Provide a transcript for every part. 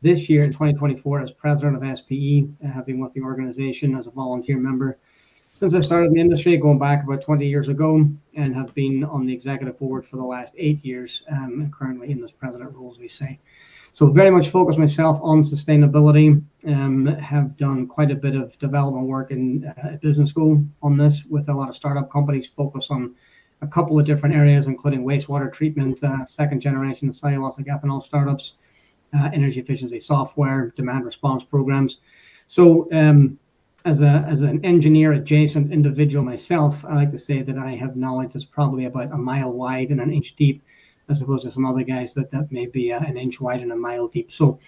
this year in 2024 as president of SPE. Have been with the organization as a volunteer member since I started in the industry, going back about 20 years ago, and have been on the executive board for the last 8 years, and currently in this president role, as we say. So very much focus myself on sustainability. Have done quite a bit of development work in business school on this, with a lot of startup companies focus on a couple of different areas, including wastewater treatment, second generation cellulosic ethanol startups, energy efficiency software, demand response programs. So as an engineer adjacent individual myself, I like to say that I have knowledge that's probably about a mile wide and an inch deep, as opposed to some other guys that may be an inch wide and a mile deep. So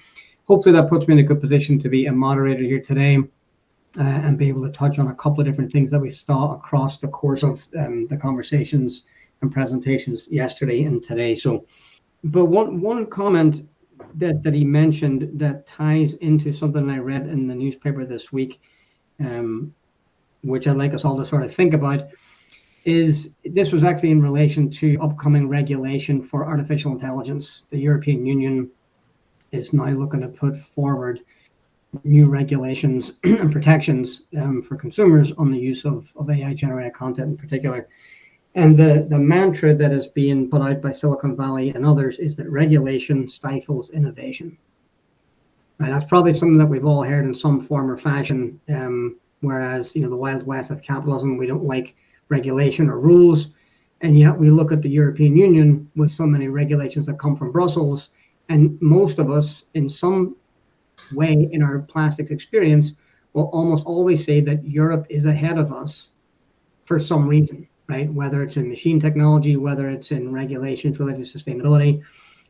hopefully that puts me in a good position to be a moderator here today, and be able to touch on a couple of different things that we saw across the course of the conversations and presentations yesterday and today. So, but one comment that he mentioned that ties into something I read in the newspaper this week, which I'd like us all to sort of think about, is this was actually in relation to upcoming regulation for artificial intelligence. The European Union is now looking to put forward new regulations and protections for consumers on the use of AI generated content in particular. And the mantra that is being put out by Silicon Valley and others is that regulation stifles innovation. Right, that's probably something that we've all heard in some form or fashion, whereas, the Wild West of capitalism, we don't like regulation or rules, and yet we look at the European Union with so many regulations that come from Brussels, and most of us in some way in our plastics experience will almost always say that Europe is ahead of us for some reason, right? Whether it's in machine technology, whether it's in regulations related to sustainability.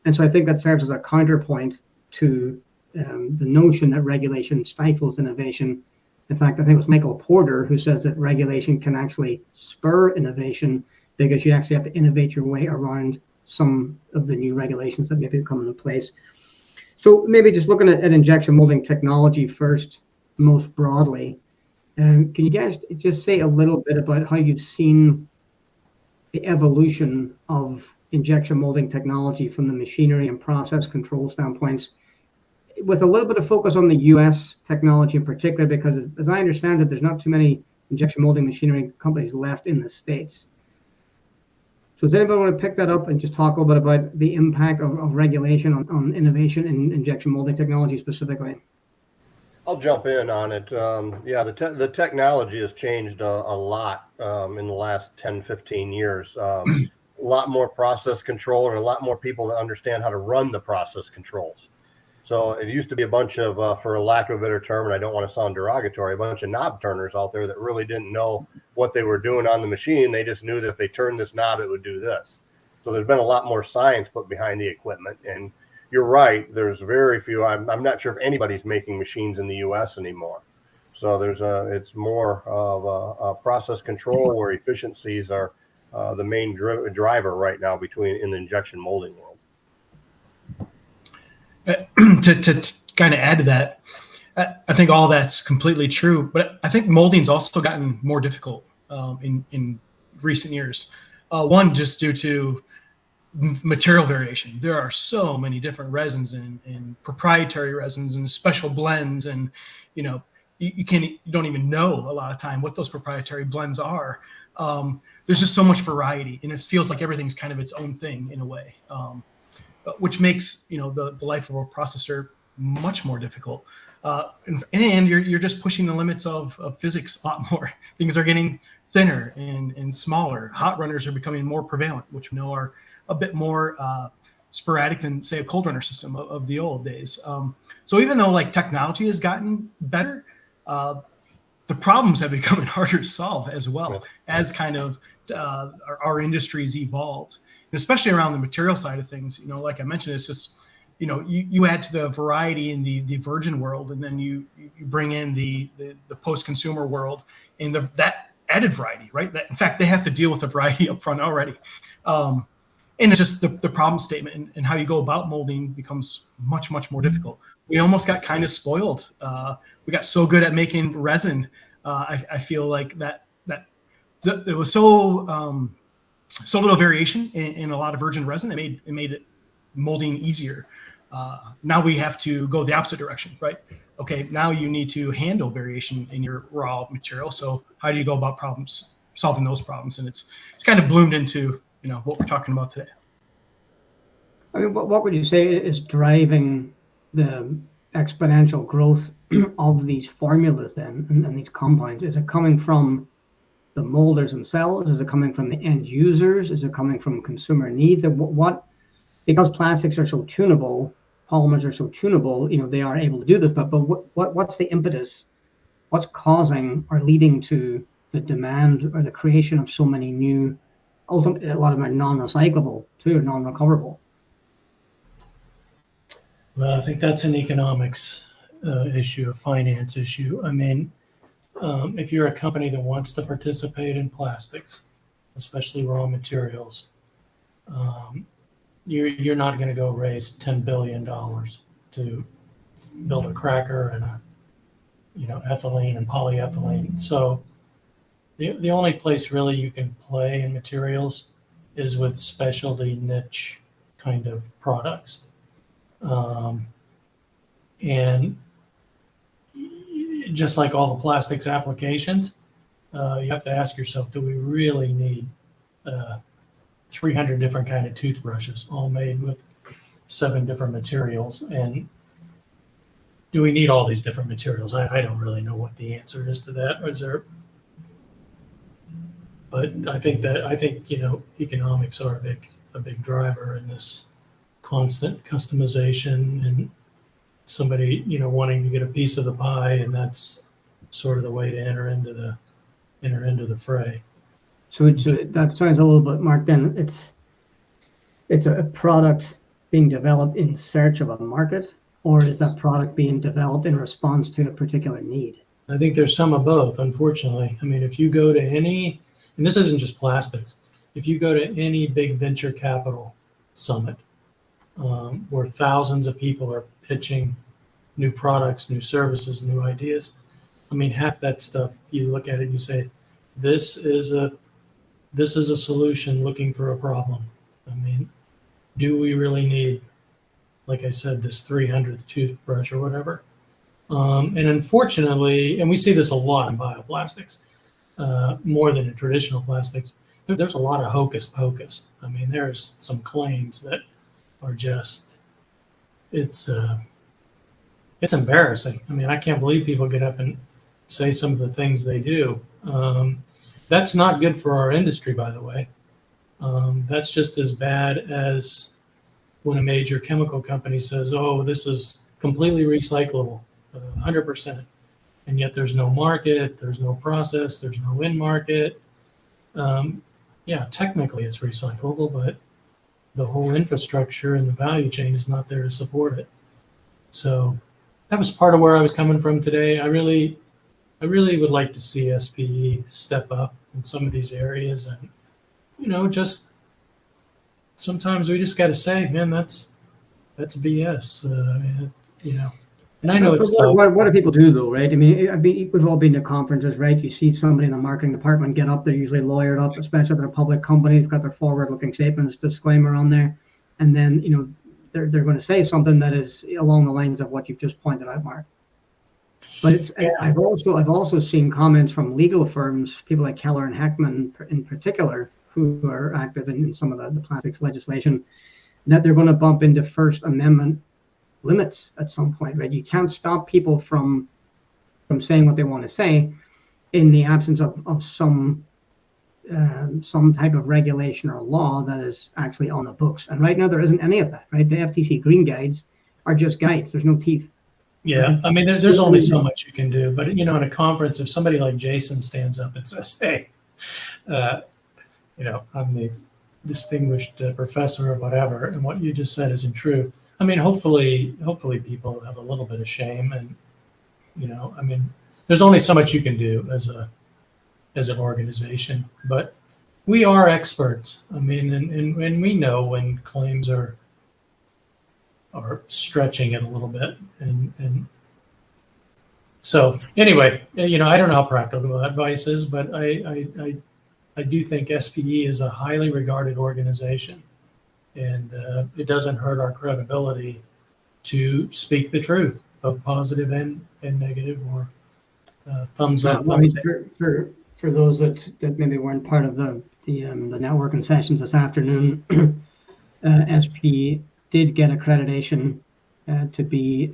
And so I think that serves as a counterpoint to the notion that regulation stifles innovation. In fact, I think it was Michael Porter who says that regulation can actually spur innovation, because you actually have to innovate your way around some of the new regulations that maybe come into place. So maybe just looking at injection molding technology first, most broadly, can you guys just say a little bit about how you've seen the evolution of injection molding technology from the machinery and process control standpoints, with a little bit of focus on the US technology in particular, because as I understand it, there's not too many injection molding machinery companies left in the States. So does anybody want to pick that up and just talk a little bit about the impact of regulation on innovation in injection molding technology specifically? I'll jump in on it. The technology has changed a lot in the last 10, 15 years. A lot more process control and a lot more people that understand how to run the process controls. So it used to be a bunch of, for a lack of a better term, and I don't want to sound derogatory, a bunch of knob turners out there that really didn't know what they were doing on the machine. They just knew that if they turned this knob, it would do this. So there's been a lot more science put behind the equipment. And you're right, there's very few. I'm not sure if anybody's making machines in the U.S. anymore. So it's more of a process control where efficiencies are the main driver right now in the injection molding world. To kind of add to that, I think all that's completely true, but I think molding's also gotten more difficult in recent years. One, just due to material variation. There are so many different resins and proprietary resins and special blends, and you don't even know a lot of time what those proprietary blends are. There's just so much variety, and it feels like everything's kind of its own thing in a way. Which makes the life of a processor much more difficult, and you're just pushing the limits of physics a lot more. Things are getting thinner and smaller. Hot runners are becoming more prevalent, which we know are a bit more sporadic than, say, a cold runner system of the old days. So even though technology has gotten better, the problems have become harder to solve as well as kind of our industries evolved. Especially around the material side of things, like I mentioned, it's just, you add to the variety in the virgin world, and then you bring in the post-consumer world and that added variety, right? That, in fact, they have to deal with the variety up front already. And it's just the problem statement and how you go about molding becomes much, much more difficult. We almost got kind of spoiled. We got so good at making resin. I feel like that it was so little variation in a lot of virgin resin. It made it molding easier. Now we have to go the opposite direction, right? Okay, now you need to handle variation in your raw material. So how do you go about solving those problems? And it's kind of bloomed into what we're talking about today. I mean, what would you say is driving the exponential growth of these formulas then and these compounds? Is it coming from the molders themselves? Is it coming from the end users? Is it coming from consumer needs? Because plastics are so tunable, polymers are so tunable, they are able to do this. But what's the impetus? What's causing or leading to the demand or the creation of so many new? Ultimately, a lot of them are non-recyclable too, non-recoverable. Well, I think that's an economics issue, a finance issue. I mean, if you're a company that wants to participate in plastics, especially raw materials, you're not going to go raise $10 billion to build a cracker and ethylene and polyethylene. So the only place really you can play in materials is with specialty niche kind of products. And just like all the plastics applications, you have to ask yourself, do we really need 300 different kind of toothbrushes all made with 7 different materials? And do we need all these different materials? I don't really know what the answer is to that. But I think economics are a big driver in this constant customization and somebody wanting to get a piece of the pie, and that's sort of the way to enter into the fray. So that sounds a little bit, Mark, then it's a product being developed in search of a market, or is that product being developed in response to a particular need? I think there's some of both, unfortunately. I mean, if you go to any, and this isn't just plastics, if you go to any big venture capital summit where thousands of people are pitching new products, new services, new ideas, I mean, half that stuff, you look at it and you say, this is a solution looking for a problem. I mean, do we really need, like I said, this 300th toothbrush or whatever? And unfortunately, and we see this a lot in bioplastics, more than in traditional plastics, there's a lot of hocus pocus. I mean, there's some claims that are just, it's embarrassing. I mean, I can't believe people get up and say some of the things they do. That's not good for our industry, by the way. That's just as bad as when a major chemical company says, oh, this is completely recyclable, 100%. And yet there's no market, there's no process, there's no end market. Yeah, technically it's recyclable, but the whole infrastructure and the value chain is not there to support it. So that was part of where I was coming from today. I really would like to see SPE step up in some of these areas, and just sometimes we just got to say, man, that's BS. And I know it's tough. What do people do though, right? I mean, we've all been to conferences, right? You see somebody in the marketing department get up, they're usually lawyered up, especially if they're a public company. They've got their forward-looking statements, disclaimer on there, and then they're going to say something that is along the lines of what you've just pointed out, Mark. But I've also seen comments from legal firms, people like Keller and Heckman in particular, who are active in some of the plastics legislation, that they're going to bump into First Amendment limits at some point, right? You can't stop people from saying what they want to say in the absence of some type of regulation or law that is actually on the books. And right now there isn't any of that, right? The FTC green guides are just guides. There's no teeth. Yeah, right? I mean, there's only so much you can do. But in a conference, if somebody like Jason stands up and says, "Hey, I'm the distinguished professor or whatever," and what you just said isn't true. I mean, hopefully people have a little bit of shame, and I mean, there's only so much you can do as an organization. But we are experts. I mean, and we know when claims are stretching it a little bit, and so anyway, I don't know how practical that advice is, but I do think SPE is a highly regarded organization. And it doesn't hurt our credibility to speak the truth, both positive and negative, or thumbs up, Well, I mean, thumbs down. for those that maybe weren't part of the networking sessions this afternoon, SP did get accreditation to be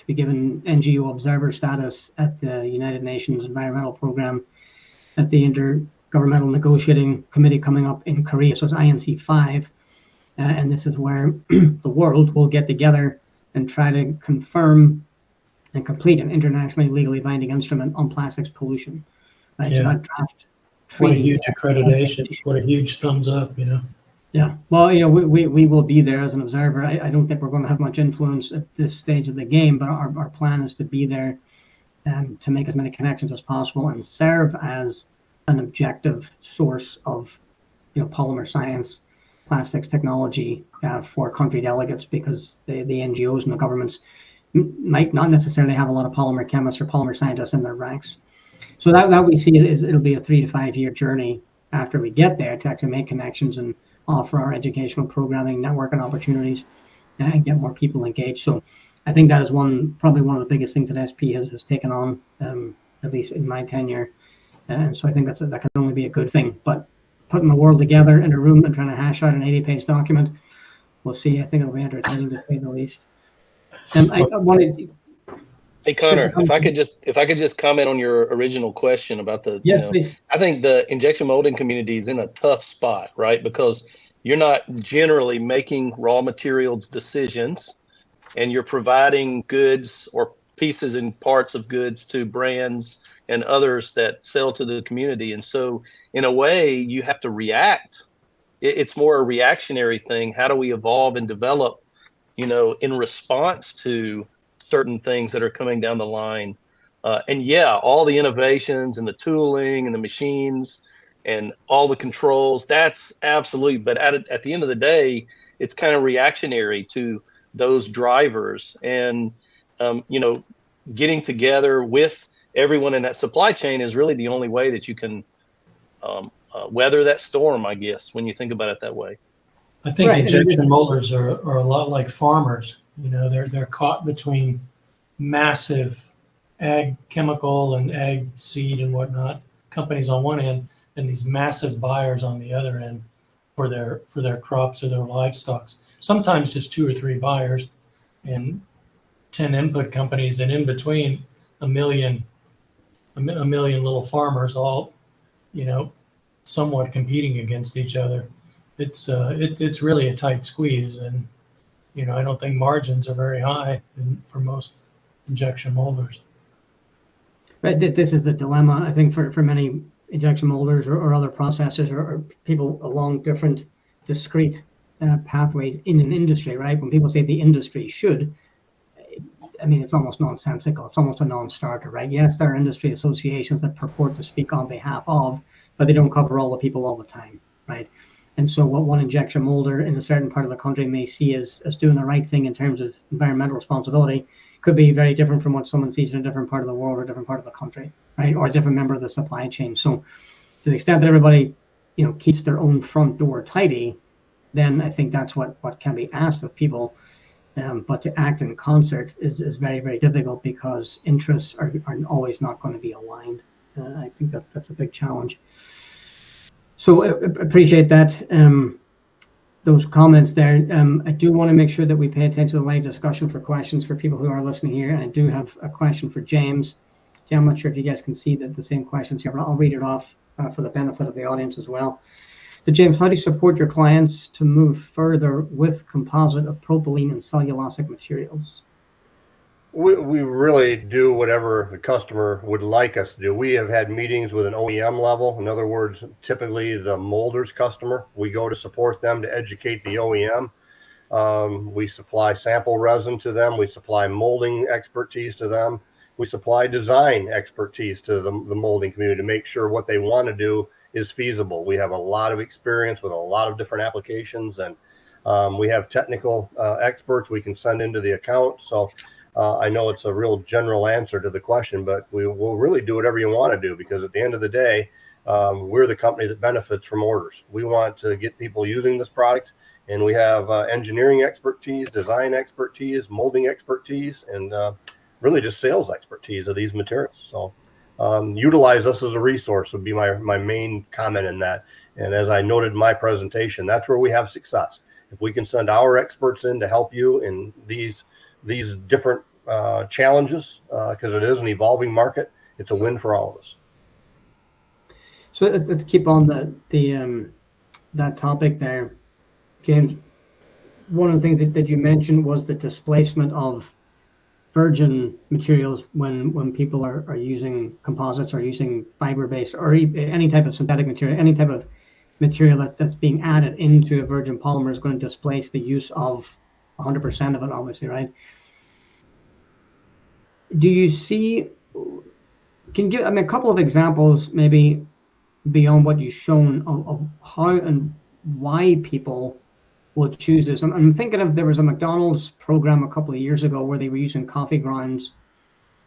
given NGO observer status at the United Nations Environmental Program at the Intergovernmental Negotiating Committee coming up in Korea. So it's INC 5, and this is where the world will get together and try to confirm and complete an internationally legally binding instrument on plastics pollution. Right? Yeah. So that draft What a treaty, huge accreditation! What a huge thumbs up! Yeah, well, we will be there as an observer. I don't think we're going to have much influence at this stage of the game, but our plan is to be there to make as many connections as possible and serve as an objective source of polymer science, plastics technology for country delegates, because the NGOs and the governments might not necessarily have a lot of polymer chemists or polymer scientists in their ranks. So that we see it'll be a 3 to 5 year journey after we get there to actually make connections and offer our educational programming, networking opportunities, and get more people engaged. So I think that is probably one of the biggest things that SP has taken on, at least in my tenure. And so I think that can only be a good thing. But putting the world together in a room and trying to hash out an 80-page document, we'll see. I think it'll be entertaining to say the least. And I wanted. Hey Conor, if I could just comment on your original question about yes, please. I think the injection molding community is in a tough spot, right? Because you're not generally making raw materials decisions, and you're providing goods or pieces and parts of goods to brands and others that sell to the community. And so in a way you have to react. It's more a reactionary thing. How do we evolve and develop, in response to certain things that are coming down the line? And yeah, all the innovations and the tooling and the machines and all the controls, that's absolutely, but at the end of the day, it's kind of reactionary to those drivers. And, getting together with everyone in that supply chain is really the only way that you can weather that storm, I guess, when you think about it that way. I think injection molders are a lot like farmers. They're caught between massive ag chemical and ag seed and whatnot companies on one end, and these massive buyers on the other end for their crops or their livestock. Sometimes just 2 or 3 buyers and 10 input companies, and in between a million little farmers, all somewhat competing against each other. It's really a tight squeeze, and I don't think margins are very high for most injection molders. Right, this is the dilemma, I think, for many injection molders or other processors or people along different discrete pathways in an industry, right? When people say the industry should, I mean, it's almost nonsensical. It's almost a non-starter, right? Yes, there are industry associations that purport to speak on behalf of, but they don't cover all the people all the time, right? And so what one injection molder in a certain part of the country may see as doing the right thing in terms of environmental responsibility could be very different from what someone sees in a different part of the world or a different part of the country, right? Or a different member of the supply chain. So to the extent that everybody, keeps their own front door tidy, then I think that's what can be asked of people. But to act in concert is very, very difficult because interests are always not going to be aligned. I think that's a big challenge. So appreciate that, those comments there. I do want to make sure that we pay attention to the live discussion for questions for people who are listening here. And I do have a question for James. I'm not sure if you guys can see the same questions here, but I'll read it off for the benefit of the audience as well. So James, how do you support your clients to move further with composite of propylene and cellulosic materials? We really do whatever the customer would like us to do. We have had meetings with an OEM level. In other words, typically the molder's customer. We go to support them to educate the OEM. We supply sample resin to them. We supply molding expertise to them. We supply design expertise to the molding community to make sure what they want to do is feasible. We have a lot of experience with a lot of different applications, and we have technical experts we can send into the account. So I know it's a real general answer to the question, but we will really do whatever you want to do, because at the end of the day, we're the company that benefits from orders. We want to get people using this product And we have engineering expertise, design expertise, molding expertise, and really just sales expertise of these materials. So utilize us as a resource would be my main comment in that. And as I noted in my presentation, that's where we have success. If we can send our experts in to help you in these different challenges, because it is an evolving market, it's a win for all of us. So let's keep on that topic there, James. One of the things that you mentioned was the displacement of virgin materials when people are using composites or using fiber-based or any type of synthetic material, any type of material that's being added into a virgin polymer is going to displace the use of 100% of it, obviously, right? Do you see, can you give a couple of examples maybe beyond what you've shown of how and why people would choose this? I'm thinking of, there was a McDonald's program a couple of years ago where they were using coffee grounds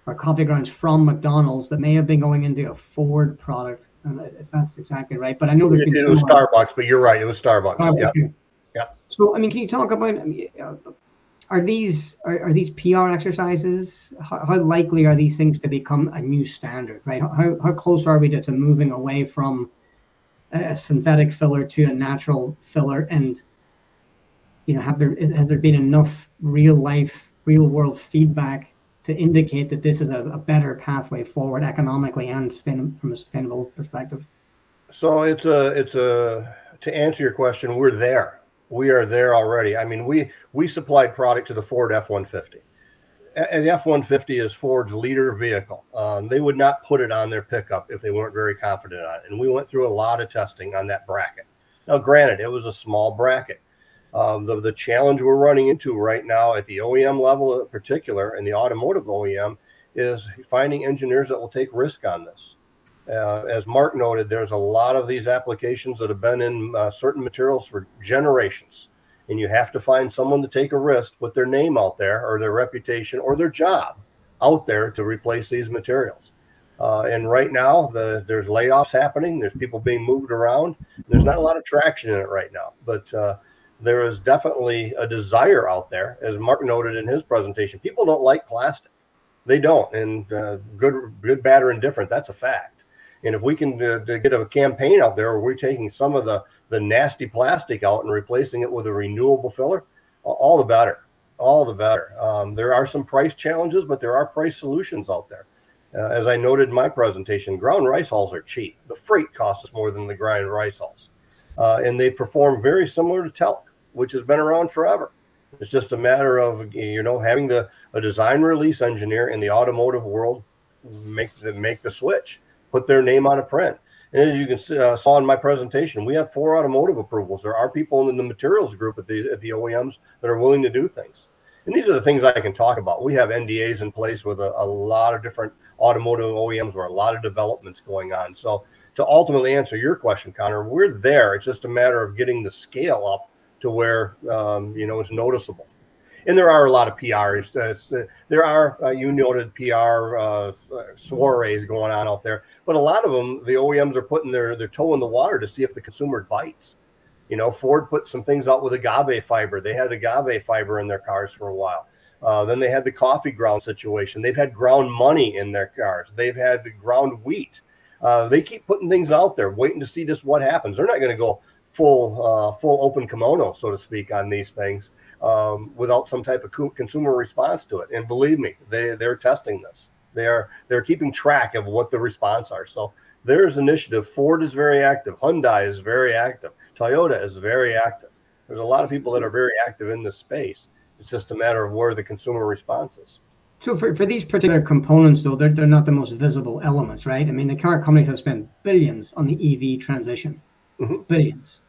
from McDonald's that may have been going into a Ford product, if that's exactly right. But I know there's been it was Starbucks, but you're right, it was Starbucks. Yeah. So can you talk about, are these PR exercises? How likely are these things to become a new standard, right? How close are we to moving away from a synthetic filler to a natural filler? And has there been enough real world feedback to indicate that this is a better pathway forward economically and from a sustainable perspective? So it's to answer your question, we're there. We are there already. I mean, we supplied product to the Ford F-150. And the F-150 is Ford's leader vehicle. They would not put it on their pickup if they weren't very confident on it. And we went through a lot of testing on that bracket. Now, granted, it was a small bracket. The challenge we're running into right now at the OEM level in particular, and the automotive OEM, is finding engineers that will take risk on this. As Mark noted, there's a lot of these applications that have been in certain materials for generations. And you have to find someone to take a risk, put their name out there or their reputation or their job out there to replace these materials. And right now, there's layoffs happening. There's people being moved around. There's not a lot of traction in it right now. But there is definitely a desire out there. As Mark noted in his presentation, people don't like plastic. They don't. And good, bad, or indifferent, that's a fact. And if we can get a campaign out there where we're taking some of the nasty plastic out and replacing it with a renewable filler, all the better. All the better. There are some price challenges, but there are price solutions out there. As I noted in my presentation, ground rice hulls are cheap. The freight costs us more than the ground rice hulls. And they perform very similar to talc, which has been around forever. It's just a matter of having a design release engineer in the automotive world make the switch, put their name on a print. And as you can see, saw in my presentation, we have 4 automotive approvals. There are people in the materials group at the OEMs that are willing to do things. And these are the things I can talk about. We have NDAs in place with a lot of different automotive OEMs where a lot of development's going on. So to ultimately answer your question, Conor, we're there. It's just a matter of getting the scale up to where it's noticeable. And there are a lot of PRs. There are, you noted, PR soirees going on out there. But a lot of them, the OEMs are putting their toe in the water to see if the consumer bites. Ford put some things out with agave fiber. They had agave fiber in their cars for a while. Then they had the coffee ground situation. They've had ground money in their cars. They've had ground wheat. They keep putting things out there, waiting to see just what happens. They're not going to go full open kimono, so to speak, on these things without some type of consumer response to it. And believe me, they're testing this. They're keeping track of what the response are. So there's initiative. Ford is very active. Hyundai is very active. Toyota is very active. There's a lot of people that are very active in this space. It's just a matter of where the consumer response is. So for these particular components, though, they're not the most visible elements, right? I mean, the car companies have spent billions on the EV transition, billions.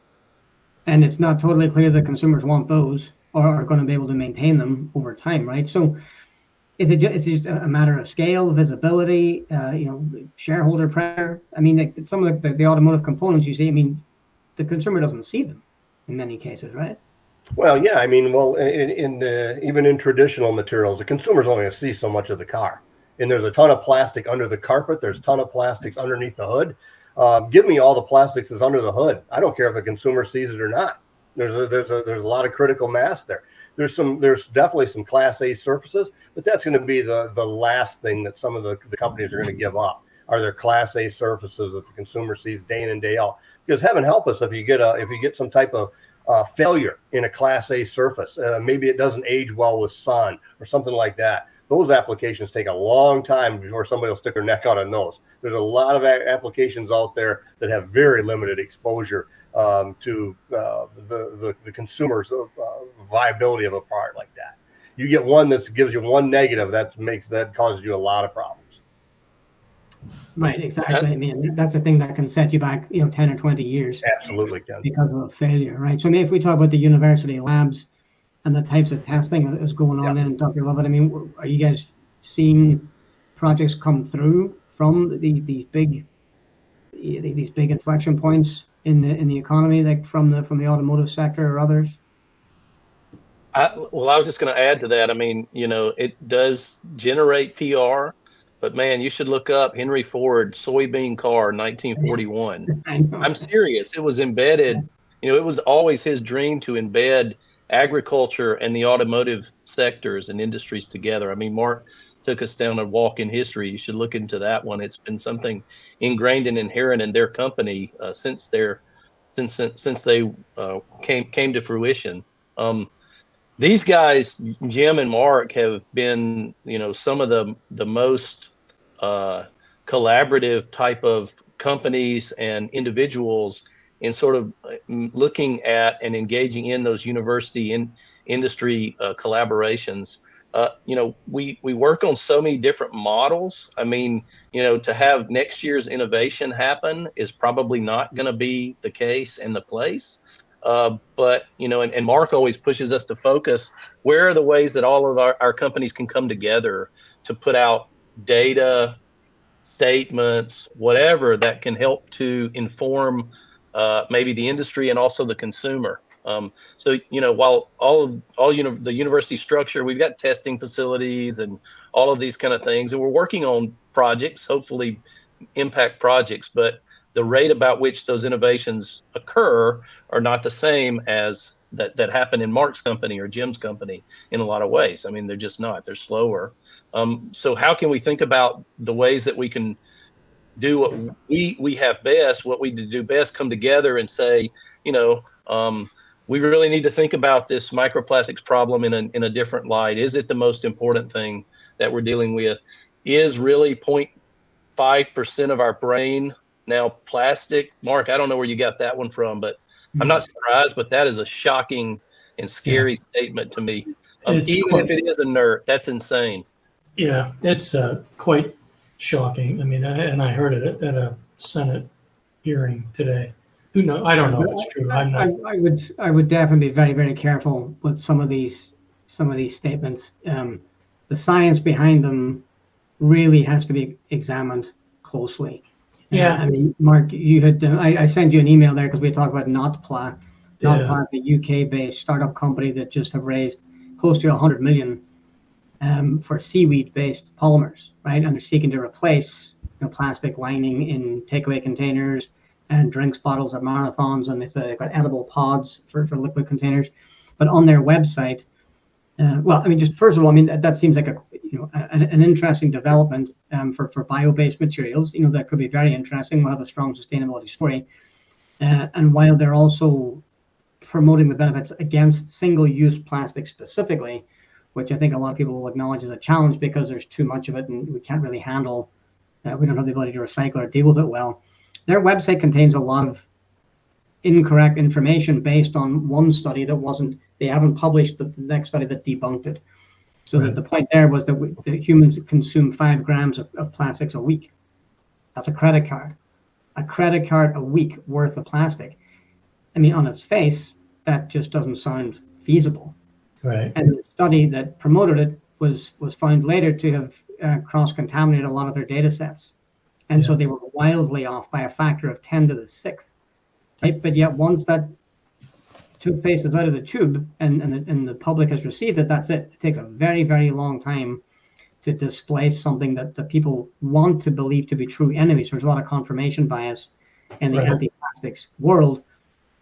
And it's not totally clear that consumers want those or are going to be able to maintain them over time, right? So is it just a matter of scale, visibility, shareholder pressure? I mean, some of the automotive components you see, I mean, the consumer doesn't see them in many cases, right? Well, yeah, I mean, even in traditional materials, the consumer's only going to see so much of the car. And there's a ton of plastic under the carpet. There's a ton of plastics underneath the hood. Give me all the plastics that's under the hood. I don't care if the consumer sees it or not. There's a lot of critical mass there. There's definitely some Class A surfaces, but that's going to be the last thing that some of the companies are going to give up, are their Class A surfaces that the consumer sees day in and day out. Because heaven help us if you get some type of failure in a Class A surface, maybe it doesn't age well with sun or something like that. Those applications take a long time before somebody will stick their neck out on those. There's a lot of applications out there that have very limited exposure to the consumer's viability of a product like that. You get one that gives you one negative, that causes you a lot of problems. Right, exactly. I mean, that's the thing that can set you back, 10 or 20 years. Absolutely can. Because of a failure, right? So, I mean, if we talk about the university labs and the types of testing that is going on in Dr. Lovett, I mean, are you guys seeing projects come through from these big inflection points in the economy, like from the automotive sector or others? I was just going to add to that. I mean, it does generate PR, but man, you should look up Henry Ford soybean car, 1941. I'm serious. It was embedded. It was always his dream to embed agriculture and the automotive sectors and industries together. I mean, Mark took us down a walk in history. You should look into that one. It's been something ingrained and inherent in their company since they came to fruition. These guys, Jim and Mark, have been, some of the most collaborative type of companies and individuals in sort of looking at and engaging in those university and industry collaborations. We work on so many different models. I mean, to have next year's innovation happen is probably not going to be the case and the place. But, and Mark always pushes us to focus, where are the ways that all of our companies can come together to put out data, statements, whatever that can help to inform maybe the industry and also the consumer. So, while the university structure, we've got testing facilities and all of these kind of things, and we're working on projects, hopefully impact projects, but the rate about which those innovations occur are not the same as that happen in Mark's company or Jim's company in a lot of ways. I mean, they're just not. They're slower. So how can we think about the ways that we can do what we have best, what we do best, come together and say, we really need to think about this microplastics problem in a different light. Is it the most important thing that we're dealing with? Is really 0.5% of our brain now plastic? Mark, I don't know where you got that one from, but I'm not surprised, but that is a shocking and scary statement to me. Even if it is inert, that's insane. Yeah, it's quite shocking. I mean, I heard it at a Senate hearing today. Who knows? I don't know if it's true. I'm not. I would definitely be very, very careful with some of these statements. The science behind them really has to be examined closely. Yeah. I mean, Mark, you had I sent you an email there because we talked about Notpla. Notpla, the UK-based startup company that just have raised close to 100 million for seaweed-based polymers, right? And they're seeking to replace plastic lining in takeaway containers and drinks bottles at marathons, and they've got edible pods for liquid containers. But on their website, just first of all, that seems like an interesting development for bio-based materials. That could be very interesting. We'll have a strong sustainability story. And while they're also promoting the benefits against single-use plastic specifically, which I think a lot of people will acknowledge is a challenge because there's too much of it and we can't really handle. We don't have the ability to recycle or deal with it well. Their website contains a lot of incorrect information based on one study that wasn't. They haven't published the next study that debunked it. So that the point there was that humans consume 5 grams of plastics a week. That's a credit card a week worth of plastic. I mean, on its face, that just doesn't sound feasible. Right. And the study that promoted it was found later to have cross-contaminated a lot of their data sets. And so they were wildly off by a factor of 10 to the 6th. Right? But yet once that toothpaste is out of the tube and the public has received it, that's it. It takes a very, very long time to displace something that the people want to believe to be true anyways. There's a lot of confirmation bias in the anti-plastics world.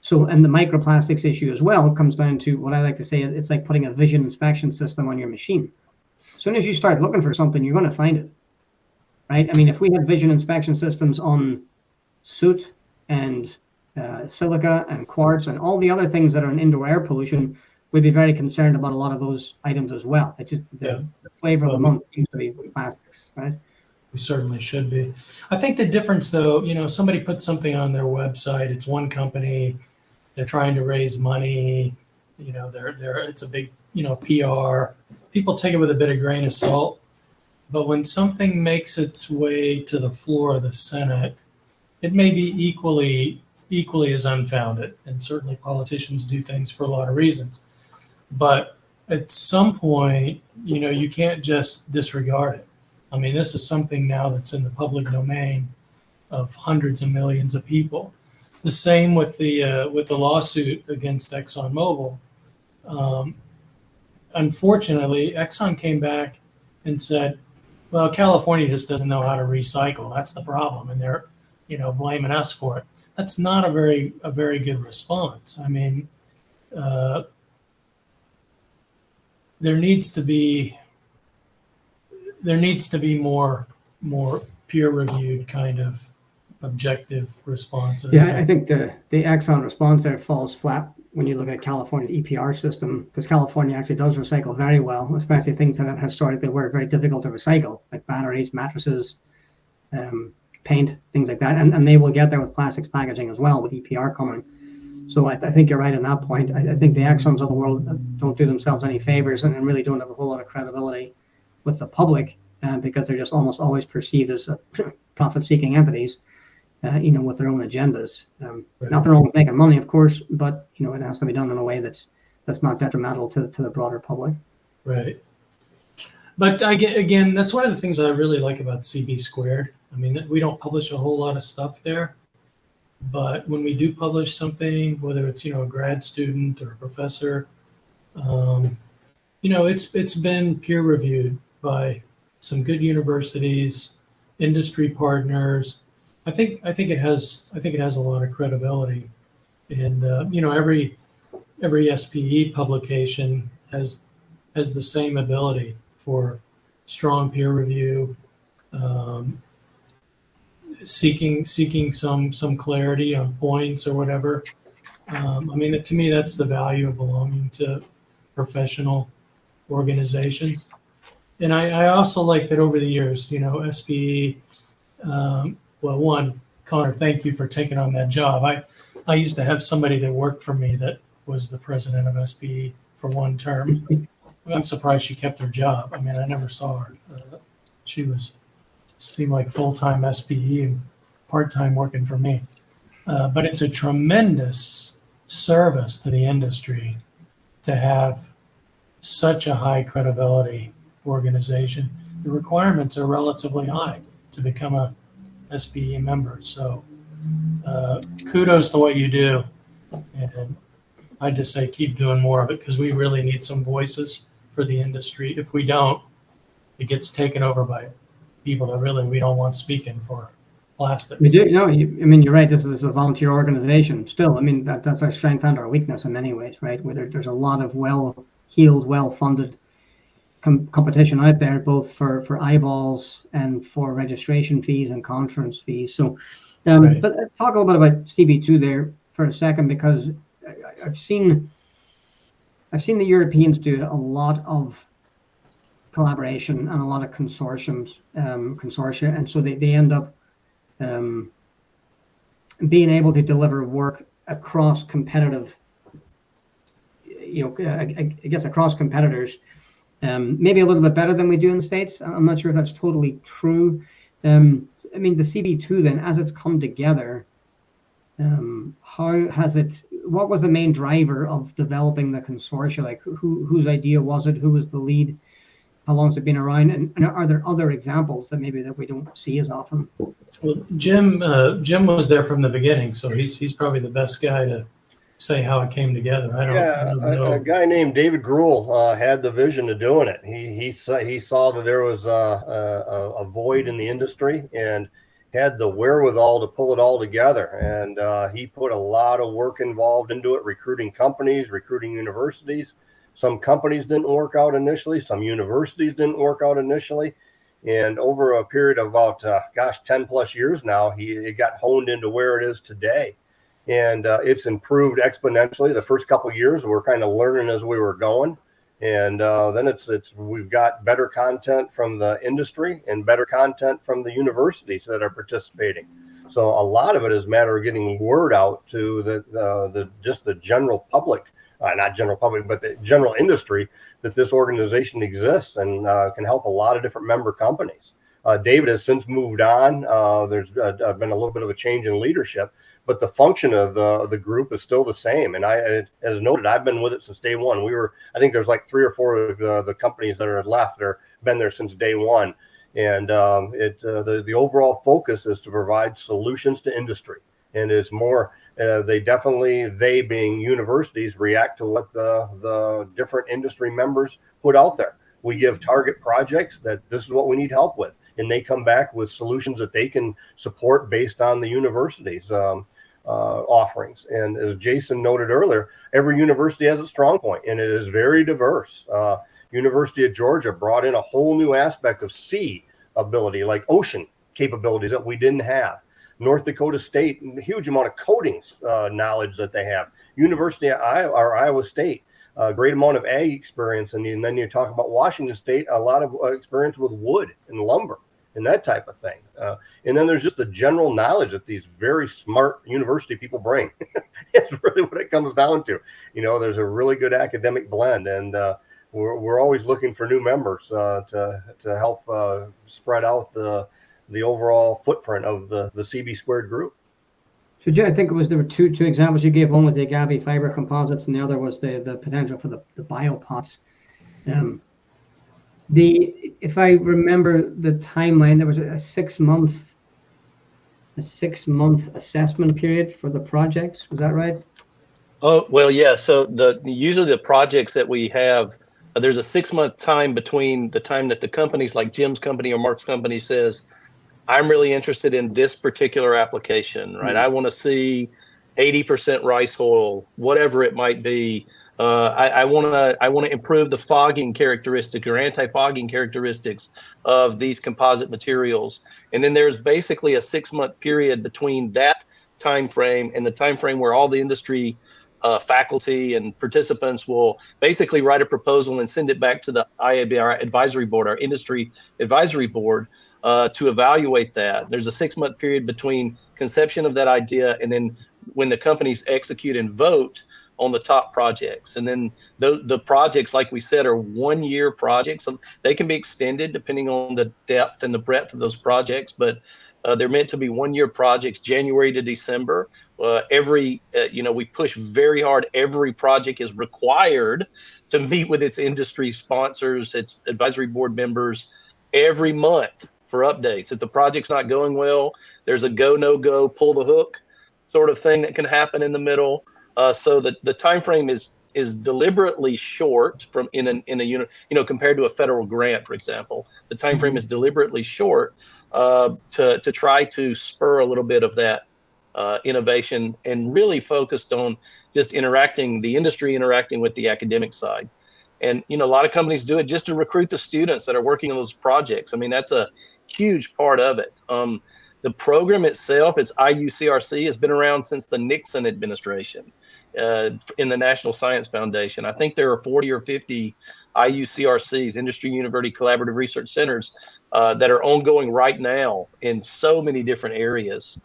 So, and the microplastics issue as well comes down to what I like to say is it's like putting a vision inspection system on your machine. As soon as you start looking for something, you're going to find it, right? I mean, if we had vision inspection systems on soot and silica and quartz and all the other things that are in indoor air pollution, we'd be very concerned about a lot of those items as well. It's just the flavor of the month seems to be plastics, right? We certainly should be. I think the difference, though, you know, somebody puts something on their website. It's one company. They're trying to raise money. You know, it's a big, you know, PR. People take it with a bit of grain of salt. But when something makes its way to the floor of the Senate, it may be equally as unfounded. And certainly politicians do things for a lot of reasons. But at some point, you know, you can't just disregard it. I mean, this is something now that's in the public domain of hundreds of millions of people. The same with the lawsuit against ExxonMobil. Unfortunately, Exxon came back and said, well, California just doesn't know how to recycle. That's the problem. And they're, you know, blaming us for it. That's not a very good response. I mean, there needs to be more peer-reviewed kind of objective responses. Yeah, I think the Exxon response there falls flat when you look at California's EPR system, because California actually does recycle very well, especially things that historically were very difficult to recycle, like batteries, mattresses, paint, things like that. And they will get there with plastics packaging as well, with EPR coming. So I think you're right on that point. I think the Exxons of the world don't do themselves any favors and really don't have a whole lot of credibility with the public, because they're just almost always perceived as profit-seeking entities, you know, with their own agendas. Right. Nothing wrong with making money, of course, but you know, it has to be done in a way that's not detrimental to the broader public. Right. But again, that's one of the things I really like about CB Squared. I mean, we don't publish a whole lot of stuff there, but when we do publish something, whether it's, you know, a grad student or a professor, you know, it's been peer reviewed by some good universities, industry partners. I think it has a lot of credibility, and you know, every SPE publication has the same ability for strong peer review, seeking some clarity on points or whatever. I mean, to me, that's the value of belonging to professional organizations. And I also like that over the years, you know, SPE, well, one, Conor, thank you for taking on that job. I used to have somebody that worked for me that was the president of SPE for one term. I'm surprised she kept her job. I mean, I never saw her. She seemed like full-time SPE and part-time working for me. But it's a tremendous service to the industry to have such a high credibility organization. The requirements are relatively high to become a SPE member. So kudos to what you do. And I just say keep doing more of it, because we really need some voices for the industry. If we don't, it gets taken over by people that really we don't want speaking for plastics. We do, no, I mean, you're right. This is a volunteer organization. Still, I mean, that's our strength and our weakness in many ways, right? Where there's a lot of well-heeled, well-funded competition out there, both for eyeballs and for registration fees and conference fees. So, Right. But let's talk a little bit about CB2 there for a second, because I've seen the Europeans do a lot of collaboration and a lot of consortia, and so they end up being able to deliver work across competitive, you know, I guess across competitors, maybe a little bit better than we do in the States. I'm not sure if that's totally true. I mean, the CB2 then, as it's come together, what was the main driver of developing the consortia? Like whose idea was it? Who was the lead? How long has it been around? And are there other examples that we don't see as often? Well, Jim was there from the beginning, so he's probably the best guy to say how it came together. I don't know. A guy named David Gruhl had the vision of doing it. He saw that there was a void in the industry, and had the wherewithal to pull it all together. And he put a lot of work involved into it, recruiting companies, recruiting universities. Some companies didn't work out initially. Some universities didn't work out initially. And over a period of about, 10 plus years now, it got honed into where it is today. And it's improved exponentially. The first couple of years, we're kind of learning as we were going. And then we've got better content from the industry and better content from the universities that are participating. So a lot of it is a matter of getting word out to the general public, not general public, but the general industry, that this organization exists and can help a lot of different member companies. David has since moved on. There's been a little bit of a change in leadership, but the function of the group is still the same. And as noted, I've been with it since day one. I think there's like 3 or 4 of the companies that are left that have been there since day one. And the overall focus is to provide solutions to industry. And it's more, they being universities, react to what the different industry members put out there. We give target projects that this is what we need help with, and they come back with solutions that they can support based on the university's offerings. And as Jason noted earlier, every university has a strong point, and it is very diverse. University of Georgia brought in a whole new aspect of sea ability, like ocean capabilities that we didn't have. North Dakota State, a huge amount of coatings knowledge that they have. University of Iowa State, a great amount of ag experience. And then you talk about Washington State, a lot of experience with wood and lumber and that type of thing. And then there's just the general knowledge that these very smart university people bring. It's really what it comes down to. There's a really good academic blend, and we're always looking for new members to help spread out the overall footprint of the CB squared group. So Jay, I think there were two examples you gave. One was the agave fiber composites, and the other was the potential for the biopots. If I remember the timeline, there was a 6-month assessment period for the projects. Was that right? Oh, well, yeah. So usually the projects that we have, there's a 6-month time between the time that the companies like Jim's company or Mark's company says, I'm really interested in this particular application, right? I want to see 80% rice oil, whatever it might be. I want to improve the fogging characteristic or anti-fogging characteristics of these composite materials. And then there's basically a 6-month period between that time frame and the time frame where all the industry faculty and participants will basically write a proposal and send it back to the IAB, our advisory board, our industry advisory board, to evaluate that. There's a 6-month period between conception of that idea and then when the companies execute and vote on the top projects. And then the projects, like we said, are 1-year projects. So they can be extended depending on the depth and the breadth of those projects, but they're meant to be 1-year projects, January to December. We push very hard. Every project is required to meet with its industry sponsors, its advisory board members every month for updates. If the project's not going well, there's a go, no go, pull the hook sort of thing that can happen in the middle. So the time frame is deliberately short from in a unit, compared to a federal grant, for example. The time frame is deliberately short to try to spur a little bit of that innovation and really focused on just the industry interacting with the academic side. And, a lot of companies do it just to recruit the students that are working on those projects. I mean, that's a huge part of it. The program itself, it's IUCRC, has been around since the Nixon administration in the National Science Foundation. I think there are 40 or 50 IUCRCs, Industry University Collaborative Research Centers, that are ongoing right now in so many different areas.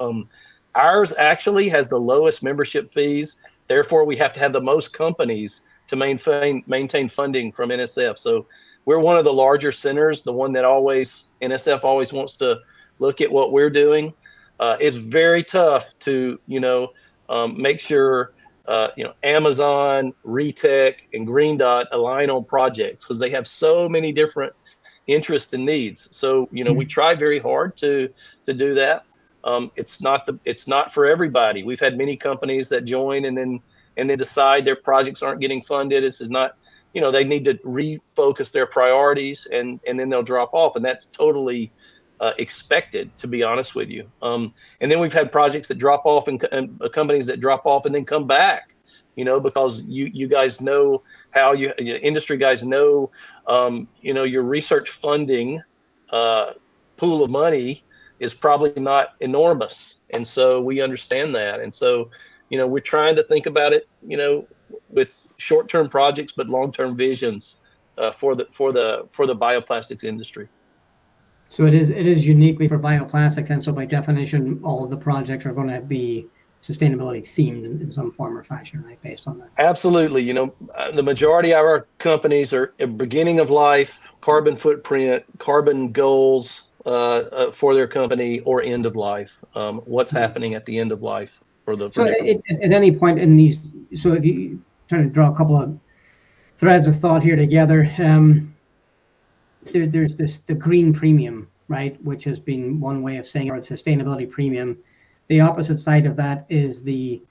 Ours actually has the lowest membership fees. Therefore, we have to have the most companies to maintain funding from NSF. So we're one of the larger centers, the one that NSF always wants to look at what we're doing. It's very tough to, make sure, Amazon, RheTech, and Green Dot align on projects because they have so many different interests and needs. So, we try very hard to do that. It's not for everybody. We've had many companies that join and then decide their projects aren't getting funded. This is not, they need to refocus their priorities and then they'll drop off. And that's totally expected, to be honest with you. And then we've had projects that drop off and companies that drop off and then come back, because you guys know how industry guys know, your research funding pool of money is probably not enormous. And so we understand that. And so, we're trying to think about it, with short-term projects, but long-term visions for the bioplastics industry. So it is uniquely for bioplastics, and so by definition, all of the projects are going to be sustainability themed in some form or fashion, right? Based on that. Absolutely. The majority of our companies are at beginning of life, carbon footprint, carbon goals for their company, or end of life. What's happening at the end of life for the. So at any point in these, so if you try to draw a couple of threads of thought here together. There's the green premium, right, which has been one way of saying, or the sustainability premium. The opposite side of that is the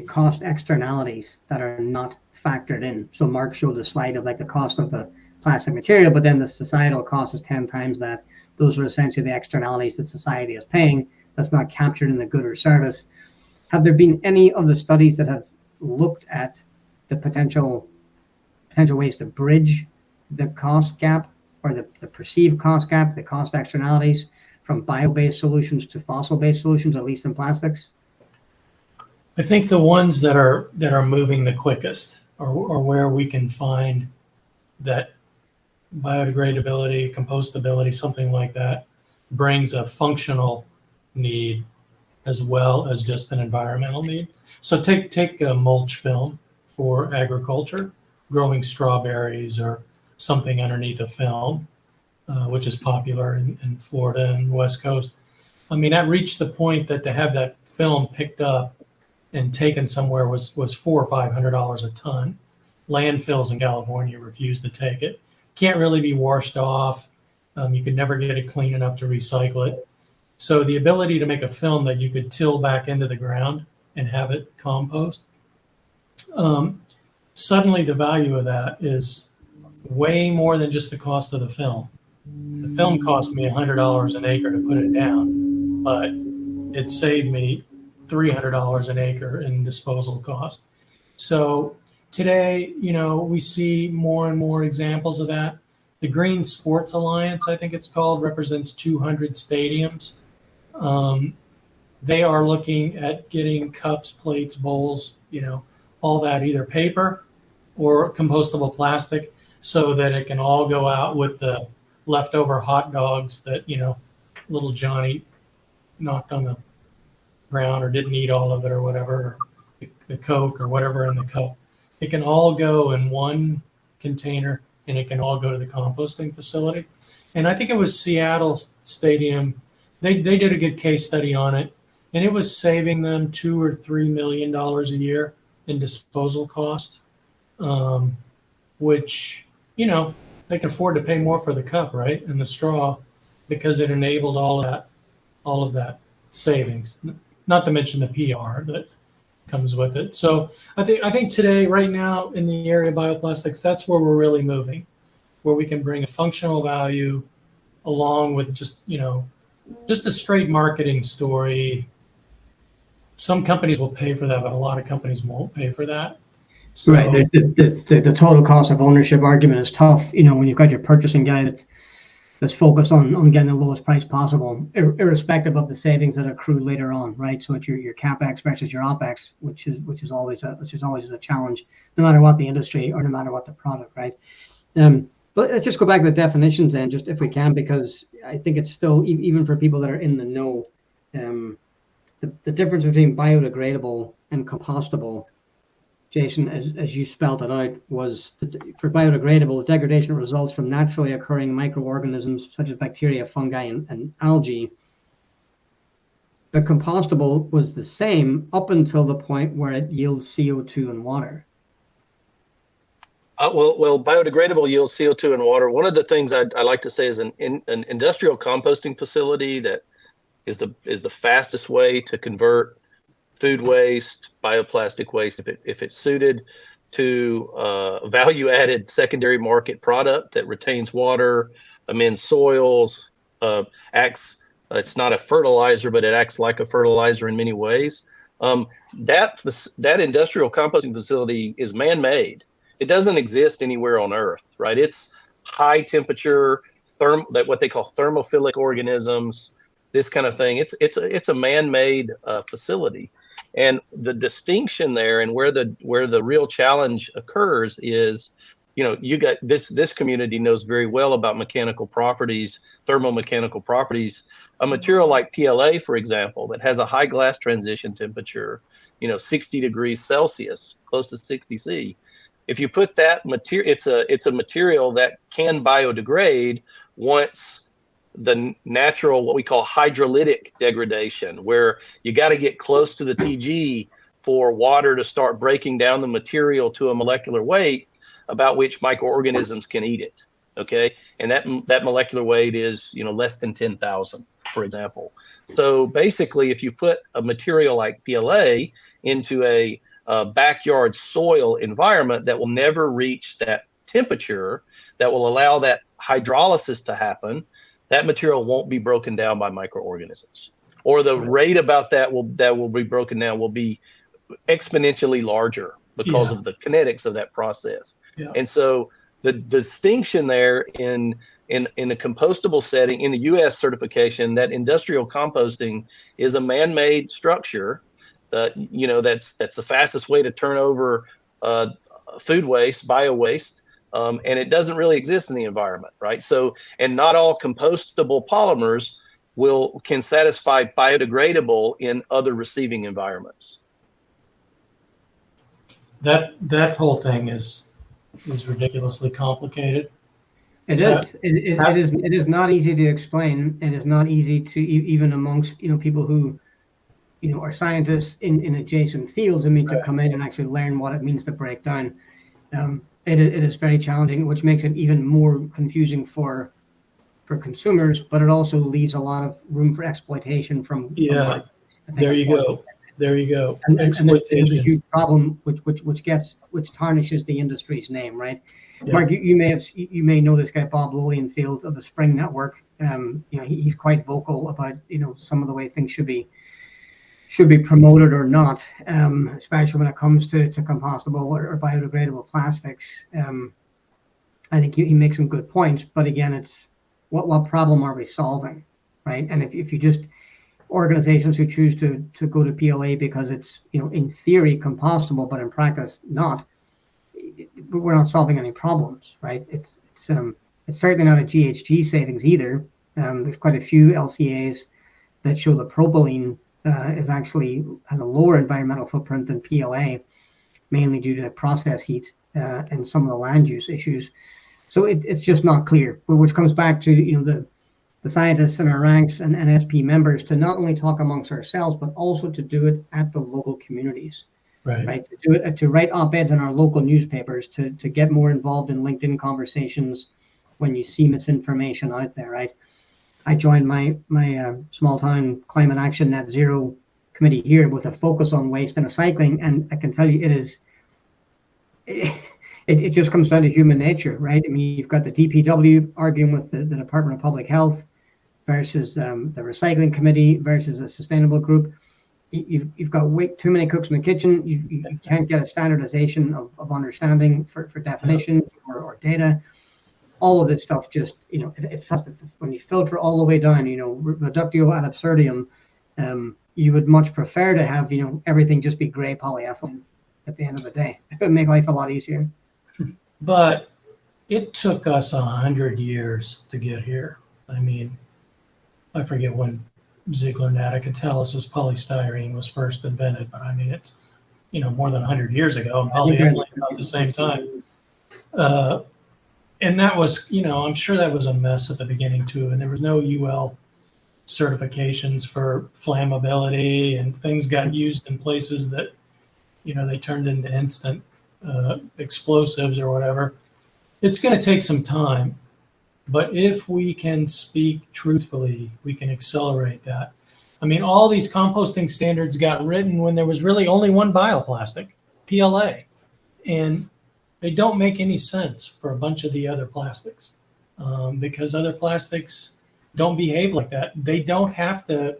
cost externalities that are not factored in. So Mark showed a slide of like the cost of the plastic material, but then the societal cost is 10 times that. Those are essentially the externalities that society is paying. That's not captured in the good or service. Have there been any of the studies that have looked at the potential ways to bridge the cost gap, or the perceived cost gap, the cost externalities from bio-based solutions to fossil-based solutions, at least in plastics? I think the ones that are moving the quickest are where we can find that biodegradability, compostability, something like that, brings a functional need as well as just an environmental need. So take a mulch film for agriculture, growing strawberries or something underneath a film, which is popular in Florida and West Coast. I mean, that reached the point that to have that film picked up and taken somewhere was $400 or $500 a ton. Landfills in California refuse to take it. Can't really be washed off. You could never get it clean enough to recycle it. So the ability to make a film that you could till back into the ground and have it compost, suddenly the value of that is way more than just the cost of the film. The film cost me $100 an acre to put it down, but it saved me $300 an acre in disposal cost. So today, we see more and more examples of that. The Green Sports Alliance, I think it's called, represents 200 stadiums. They are looking at getting cups, plates, bowls, all that, either paper or compostable plastic, so that it can all go out with the leftover hot dogs that, little Johnny knocked on the ground or didn't eat all of it or whatever, or the Coke or whatever in the cup. It can all go in one container and it can all go to the composting facility. And I think it was Seattle Stadium. They did a good case study on it, and it was saving them $2 or $3 million a year in disposal cost, which, they can afford to pay more for the cup, right, and the straw, because it enabled all of that savings. Not to mention the PR that comes with it. So I think today, right now, in the area of bioplastics, that's where we're really moving, where we can bring a functional value along with just a straight marketing story. Some companies will pay for that, but a lot of companies won't pay for that. So, right. The total cost of ownership argument is tough. When you've got your purchasing guy that's focused on getting the lowest price possible, irrespective of the savings that accrue later on, right? So it's your capex versus your opex, which is always a challenge, no matter what the industry or no matter what the product, right? But let's just go back to the definitions then, just if we can, because I think it's still, even for people that are in the know, the difference between biodegradable and compostable, Jason, as you spelled it out, was for biodegradable, degradation results from naturally occurring microorganisms such as bacteria, fungi, and algae. The compostable was the same up until the point where it yields CO2 and water. Well, biodegradable yields CO2 and water. One of the things I like to say is an industrial composting facility that is the fastest way to convert food waste, bioplastic waste, if it's suited to value-added secondary market product that retains water amend soils, acts. It's not a fertilizer, but it acts like a fertilizer in many ways. That industrial composting facility is man-made. It doesn't exist anywhere on Earth, right? It's high temperature, what they call thermophilic organisms, this kind of thing. It's a man-made facility, and the distinction there, and where the real challenge occurs is, you got this community knows very well about mechanical properties, thermomechanical properties. A material like PLA, for example, that has a high glass transition temperature, 60 degrees Celsius, close to 60 C. If you put that material, it's a material that can biodegrade once the natural, what we call hydrolytic degradation, where you got to get close to the TG for water to start breaking down the material to a molecular weight about which microorganisms can eat it. Okay, and that molecular weight is less than 10,000, for example. So basically, if you put a material like PLA into a backyard soil environment that will never reach that temperature that will allow that hydrolysis to happen, that material won't be broken down by microorganisms, or the rate about that will be broken down will be exponentially larger because of the kinetics of that process. Yeah. And so the distinction there in a compostable setting, in the U.S. certification, that industrial composting is a man-made structure. That's the fastest way to turn over food waste, bio waste, and it doesn't really exist in the environment, right? So, and not all compostable polymers can satisfy biodegradable in other receiving environments. That whole thing is ridiculously complicated. It is not easy to explain, and it's not easy to even amongst people who are scientists in adjacent fields. To come in and actually learn what it means to break down. It is very challenging, which makes it even more confusing for consumers. But it also leaves a lot of room for exploitation from there you go. And this is a huge problem, which tarnishes the industry's name, right? Yeah. Mark, you may know this guy, Bob Lowell of the Spring Network. He's quite vocal about some of the way things should be promoted or not, especially when it comes to compostable or biodegradable plastics. I think he makes some good points, but again, it's what problem are we solving, right? And if you just organizations who choose to go to PLA because it's in theory compostable but in practice not, we're not solving any problems, right? It's certainly not a GHG savings either. There's quite a few LCAs that show the propylene has a lower environmental footprint than PLA, mainly due to process heat and some of the land use issues. So it's just not clear, which comes back to the scientists in our ranks and SP members to not only talk amongst ourselves, but also to do it at the local communities, right? To do it, to write op-eds in our local newspapers, to get more involved in LinkedIn conversations when you see misinformation out there, right? I joined my small town climate action net zero committee here with a focus on waste and recycling, and I can tell you it just comes down to human nature, right? You've got the DPW arguing with the Department of Public Health versus the recycling committee versus a sustainable group. You've got way too many cooks in the kitchen. You can't get a standardization of understanding for definitions or data. All of this stuff just, when you filter all the way down, reductio ad absurdum, you would much prefer to have, everything just be gray polyethylene at the end of the day. It would make life a lot easier. But it took us 100 years to get here. I forget when Ziegler Natta-catalysis polystyrene was first invented, but it's, more than 100 years ago, and polyethylene about the same time. And that was, I'm sure that was a mess at the beginning too. And there was no UL certifications for flammability, and things got used in places that, they turned into instant explosives or whatever. It's going to take some time, but if we can speak truthfully, we can accelerate that. All these composting standards got written when there was really only one bioplastic, PLA, and they don't make any sense for a bunch of the other plastics. because other plastics don't behave like that. They don't have to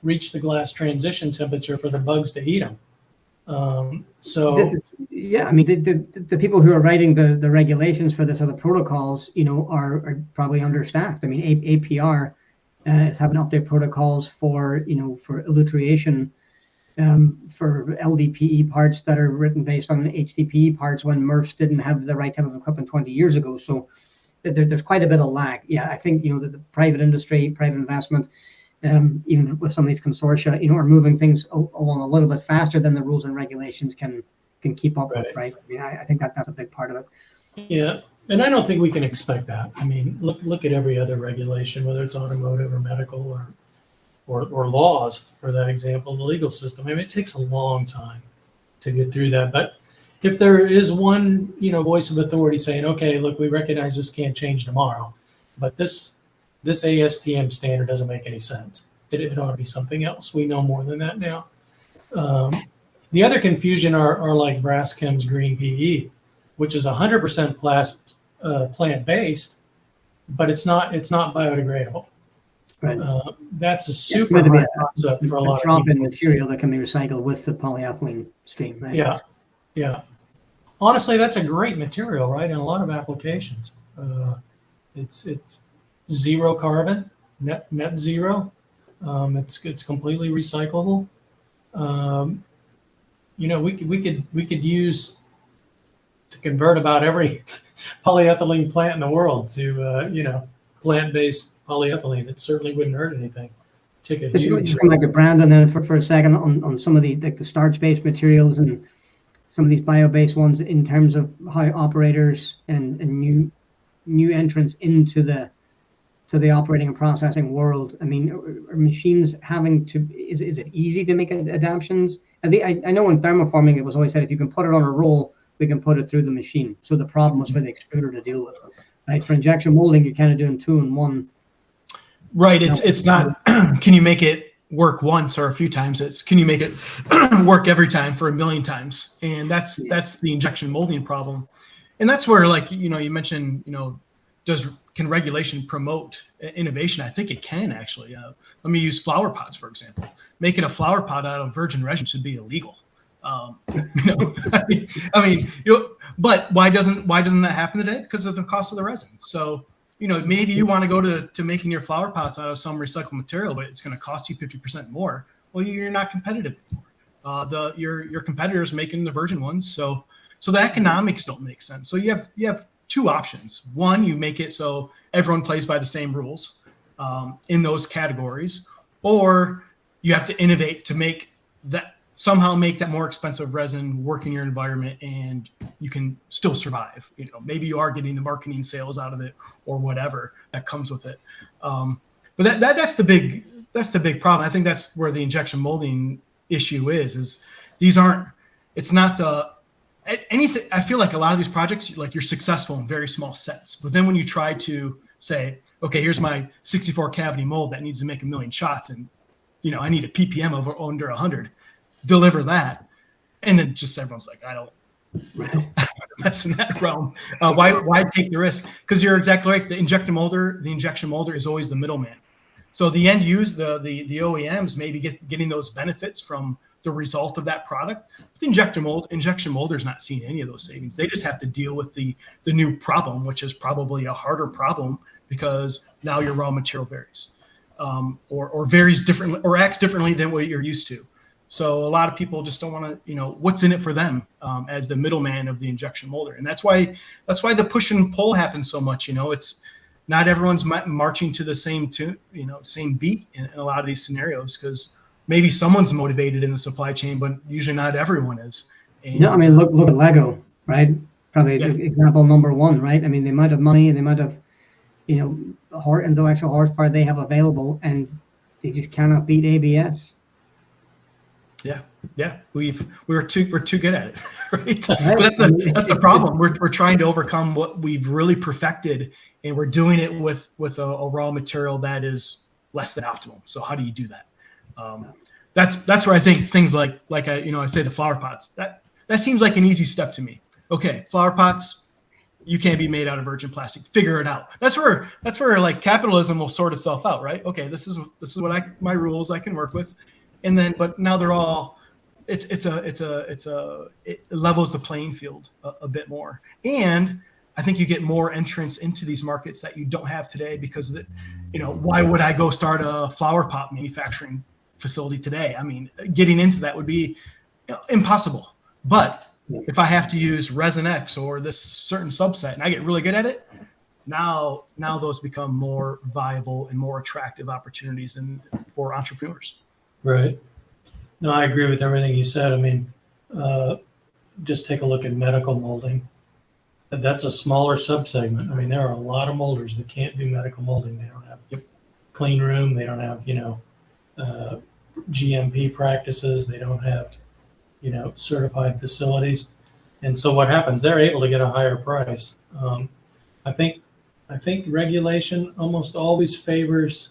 reach the glass transition temperature for the bugs to eat them. Yeah, I mean, the people who are writing the regulations for this or the protocols, are probably understaffed. I mean, APR is having update protocols for elutriation for LDPE parts that are written based on HDPE parts when MRFs didn't have the right type of equipment 20 years ago. So there's quite a bit of lag. Yeah, I think the private industry, private investment, even with some of these consortia, are moving things along a little bit faster than the rules and regulations can keep up with, right? I mean, I think that's a big part of it. Yeah, and I don't think we can expect that. I mean, look at every other regulation, whether it's automotive or medical or laws, for that example, in the legal system. I mean, it takes a long time to get through that. But if there is one, voice of authority saying, okay, look, we recognize this can't change tomorrow, but this ASTM standard doesn't make any sense. It ought to be something else. We know more than that now. The other confusion are like Braskem's green PE, which is 100% plant-based, but it's not biodegradable. Right. That's a super hard concept for a lot of drop-in material that can be recycled with the polyethylene stream, right? Yeah. Honestly, that's a great material, right? In a lot of applications, it's zero carbon, net zero. It's completely recyclable. We could use to convert about every polyethylene plant in the world to plant-based polyethylene. It certainly wouldn't hurt anything. Just come back to Brandon then for a second on some of the starch-based materials and some of these bio-based ones in terms of how operators and new entrants into the operating and processing world. I mean, are machines having to? Is it easy to make adaptations? I know in thermoforming it was always said if you can put it on a roll, we can put it through the machine. So the problem was for the extruder to deal with. Right, for injection molding, you're kind of doing 2 in 1. Right. It's not. Can you make it work once or a few times? It's can you make it work every time for 1,000,000 times? And that's the injection molding problem. And that's where, like you mentioned, can regulation promote innovation? I think it can actually. Let me use flower pots for example. Making a flower pot out of virgin resin should be illegal. But why doesn't that happen today? Because of the cost of the resin. So maybe you want to go to making your flower pots out of some recycled material, but it's going to cost you 50% more. Well, you're not competitive anymore. Your competitors making the virgin ones, so the economics don't make sense. So you have 2 options. One, you make it so everyone plays by the same rules in those categories, or you have to innovate to somehow make that more expensive resin work in your environment and you can still survive. Maybe you are getting the marketing sales out of it or whatever that comes with it. But that's the big problem. I think that's where the injection molding issue is it's not anything. I feel like a lot of these projects, like you're successful in very small sets, but then when you try to say, okay, here's my 64 cavity mold that needs to make 1,000,000 shots and I need a PPM of under 100. Deliver that, and then just everyone's like, I don't. That's in that realm. Why take the risk? Because you're exactly right. The injection molder is always the middleman. So the end use, the OEMs maybe getting those benefits from the result of that product. The injection molder is not seeing any of those savings. They just have to deal with the new problem, which is probably a harder problem because now your raw material varies, or varies differently, or acts differently than what you're used to. So a lot of people just don't want to, what's in it for them as the middleman of the injection molder. And that's why the push and pull happens so much. It's not everyone's marching to the same tune, same beat in a lot of these scenarios, because maybe someone's motivated in the supply chain, but usually not everyone is. And, I mean, look at Lego, right? Probably example number 1, right? I mean, the amount of money and the amount of, intellectual horsepower they have available, and they just cannot beat ABS. Yeah, we're too good at it, right? But that's the problem. We're trying to overcome what we've really perfected, and we're doing it with a raw material that is less than optimal. So how do you do that? That's where I think things like I say the flower pots, that seems like an easy step to me. Okay, flower pots, you can't be made out of virgin plastic. Figure it out. That's where like capitalism will sort itself out, right? Okay, this is what my rules I can work with, and then but now they're all it levels the playing field a bit more, and I think you get more entrance into these markets that you don't have today because why would I go start a flower pot manufacturing facility today? I mean, getting into that would be impossible. But if I have to use resin X or this certain subset and I get really good at it, now those become more viable and more attractive opportunities for entrepreneurs. Right. No, I agree with everything you said. I mean, just take a look at medical molding. That's a smaller subsegment. I mean, there are a lot of molders that can't do medical molding. They don't have clean room. They don't have, GMP practices. They don't have, certified facilities. And so what happens? They're able to get a higher price. I think regulation almost always favors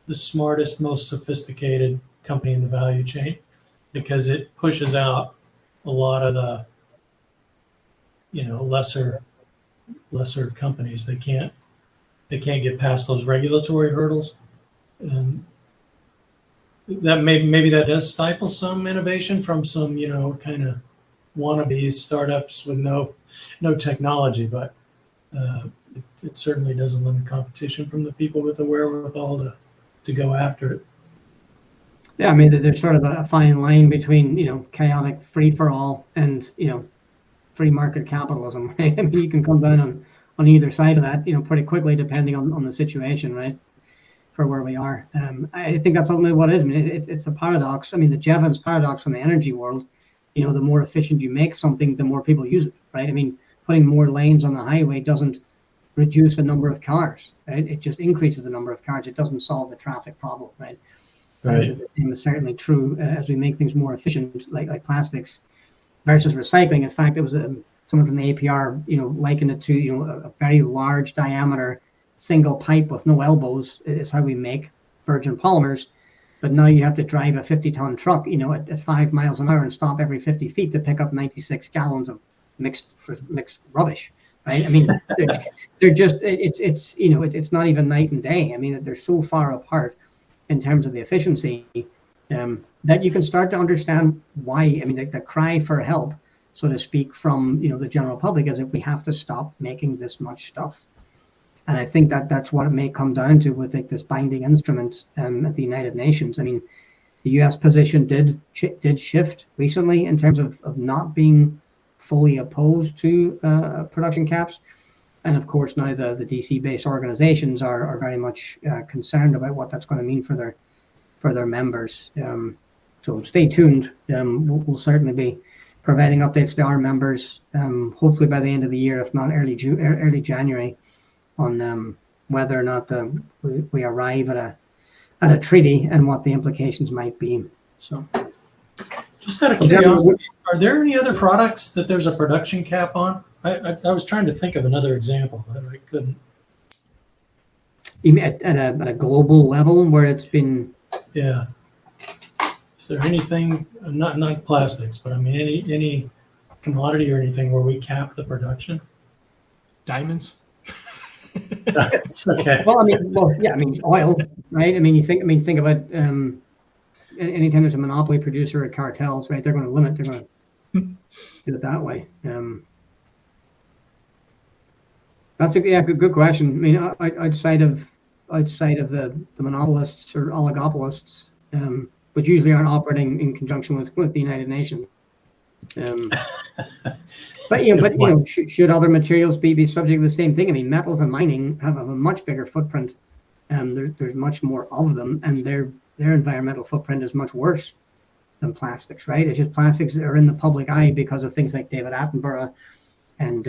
the smartest, most sophisticated company in the value chain because it pushes out a lot of the, lesser companies. They can't get past those regulatory hurdles, and that maybe that does stifle some innovation from some kind of wannabe startups with no technology, but it certainly doesn't limit competition from the people with the wherewithal to go after it. Yeah, I mean, there's sort of a fine line between chaotic free for all and free market capitalism, right? I mean, you can come down on either side of that, pretty quickly, depending on the situation, right? For where we are. I think that's ultimately what it is. I mean, it's a paradox. I mean, the Jevons paradox in the energy world, the more efficient you make something, the more people use it, right? I mean, putting more lanes on the highway doesn't reduce the number of cars, right? It just increases the number of cars. It doesn't solve the traffic problem, right? Right. The same is certainly true as we make things more efficient, like plastics versus recycling. In fact, it was someone from the APR, likened it to, a very large diameter single pipe with no elbows is how we make virgin polymers. But now you have to drive a 50-ton truck, at 5 miles an hour and stop every 50 feet to pick up 96 gallons of mixed rubbish, right? I mean, they're just, it's not even night and day. I mean, they're so far apart in terms of the efficiency that you can start to understand why. I mean, the cry for help, so to speak, from the general public is that we have to stop making this much stuff. And I think that's what it may come down to with this binding instrument at the United Nations. I mean, the U.S. position did shift recently in terms of not being fully opposed to production caps. And of course, now the DC-based organizations are very much concerned about what that's going to mean for their members. So stay tuned. We'll certainly be providing updates to our members, hopefully by the end of the year, if not early January, on whether or not we arrive at a treaty and what the implications might be. So, just out of curiosity, are there any other products that there's a production cap on? I was trying to think of another example, but I couldn't. Even at a global level where it's been. Yeah. Is there anything, not plastics, but I mean any commodity or anything where we cap the production? Diamonds. That's okay. Well, yeah, I mean, oil, right? I mean, think about anytime there's a monopoly producer or cartels, right? They're going to do it that way. That's a good question. I mean, outside of the monopolists or oligopolists, which usually aren't operating in conjunction with the United Nations. Should other materials be subject to the same thing? I mean, metals and mining have a much bigger footprint. There's much more of them, and their environmental footprint is much worse than plastics, right? It's just plastics are in the public eye because of things like David Attenborough and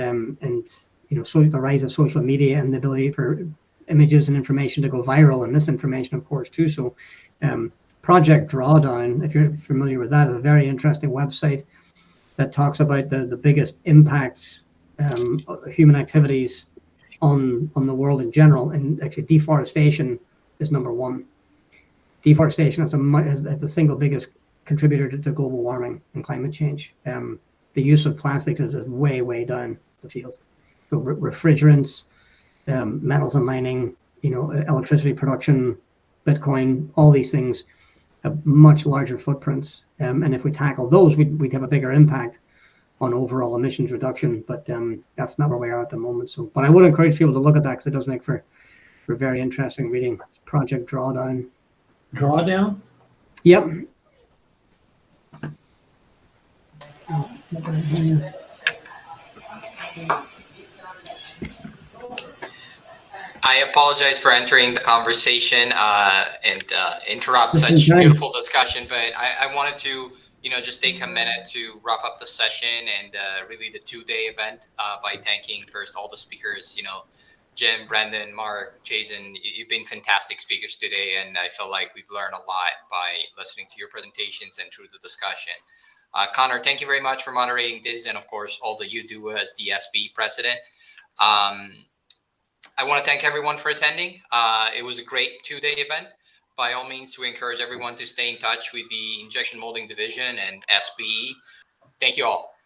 so the rise of social media and the ability for images and information to go viral, and misinformation, of course, too. So Project Drawdown, if you're familiar with that, is a very interesting website that talks about the biggest impacts of human activities on the world in general. And actually deforestation is number one. Deforestation is the single biggest contributor to global warming and climate change. The use of plastics is way down the field. So refrigerants, metals and mining, electricity production, Bitcoin, all these things have much larger footprints. And if we tackle those, we'd have a bigger impact on overall emissions reduction. But that's not where we are at the moment. So, but I would encourage people to look at that because it does make for very interesting reading. Project Drawdown. Drawdown? Yep. I apologize for entering the conversation and interrupt such beautiful discussion, but I wanted to, just take a minute to wrap up the session and really the 2-day event by thanking first all the speakers, Jim, Brendan, Mark, Jason. You've been fantastic speakers today, and I feel like we've learned a lot by listening to your presentations and through the discussion. Conor, thank you very much for moderating this, and of course, all that you do as the SPE president. I want to thank everyone for attending. It was a great 2-day event. By all means, we encourage everyone to stay in touch with the Injection Molding Division and SPE. Thank you all.